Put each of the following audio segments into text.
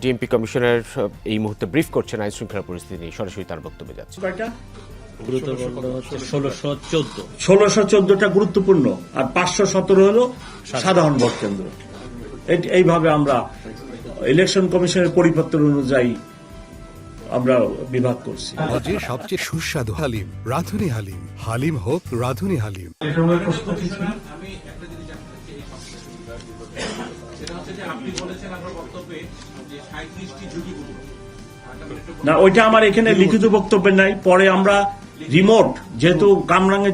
DMP commissioner এই মুহূর্তে brief করছেন আইন শৃঙ্খলা পরিস্থিতি নিয়ে, সরাসরি তার বক্তব্যে যাচ্ছে। 1614টা গুরুত্বপূর্ণ আর 517 হলো সাধারণ ভোট কেন্দ্র। এইভাবে আমরা ইলেকশন কমিশনের পরিপত্র অনুযায়ী আমরা বিভাগ করছি। সবচেয়ে সুস্বাদু হালিম, রাঁধুনি হালিম। হালিম হোক রাঁধুনি হালিম। না, ওইটা আমার এখানে লিখিত বক্তব্যে নাই। পরে আমরা রিমোট, যেহেতু কামরাঙ্গে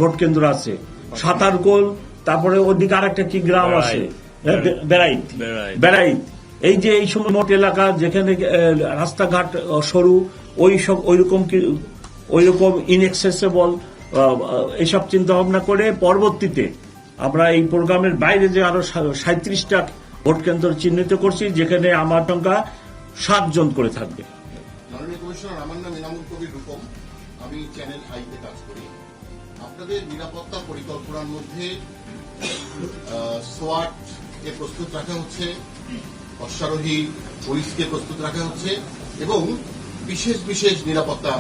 ভোট কেন্দ্র আছে, সাতারকোল, তারপরে ওদিকে আরেকটা কি গ্রাম আছে, বেড়াইত। এই যে এই সময় মোট এলাকা যেখানে রাস্তাঘাট সরু, ওইরকম ইনএক্সেসেবল, এইসব চিন্তা ভাবনা করে পরবর্তীতে আমরা এই প্রোগ্রামের বাইরে যে আরো 37টা ভোট কেন্দ্র চিহ্নিত করছি, যেখানে আমার সংখ্যা 7 জন করে থাকবে। মাননীয় কমিশনার, আমার নাম ইনামুল কবির রূপম, আমি চ্যানেল আইতে কাজ করি। আপনাদের নিরাপত্তা পরিকল্পনার মধ্যে সোয়াট কে প্রস্তুত রাখা হচ্ছে, অশ্বারোহী পুলিশকে প্রস্তুত রাখা হচ্ছে এবং বিশেষ বিশেষ নিরাপত্তা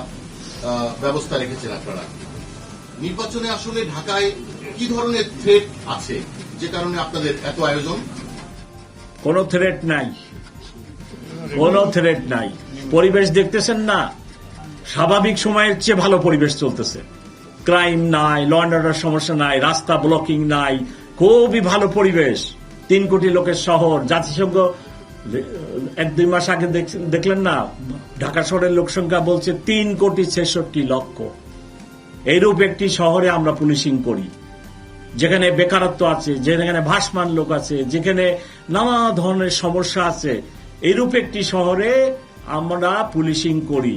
ব্যবস্থা রেখেছেন আপনারা। নির্বাচনে আসলে ঢাকায় কি ধরনের থ্রেট আছে যে কারণে আপনাদের এত আয়োজন? কোনো থ্রেট নাই। পরিবেশ দেখতেছেন না, স্বাভাবিক সময়ের চেয়ে ভালো পরিবেশ চলতেছে। ক্রাইম নাই, ল অ্যান্ড অর্ডার সমস্যা নাই, রাস্তা ব্লকিং নাই, খুবই ভালো পরিবেশ। 3 কোটি লোকের শহর। জাতিসংঘ 1-2 মাস আগে দেখলেন না, ঢাকা শহরের লোক সংখ্যা বলছে 3,66,00,000। এইরূপ একটি শহরে আমরা পুলিশিং করি, যেখানে বেকারত্ব আছে, যেখানে ভাসমান লোক আছে, যেখানে নানা ধরনের সমস্যা আছে। এইরূপ একটি শহরে আমরা পুলিশিং করি।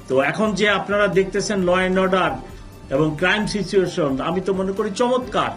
তো এখন যে আপনারা দেখতেছেন ল অ্যান্ড অর্ডার এবং ক্রাইম সিচুয়েশন, আমি তো মনে করি চমৎকার।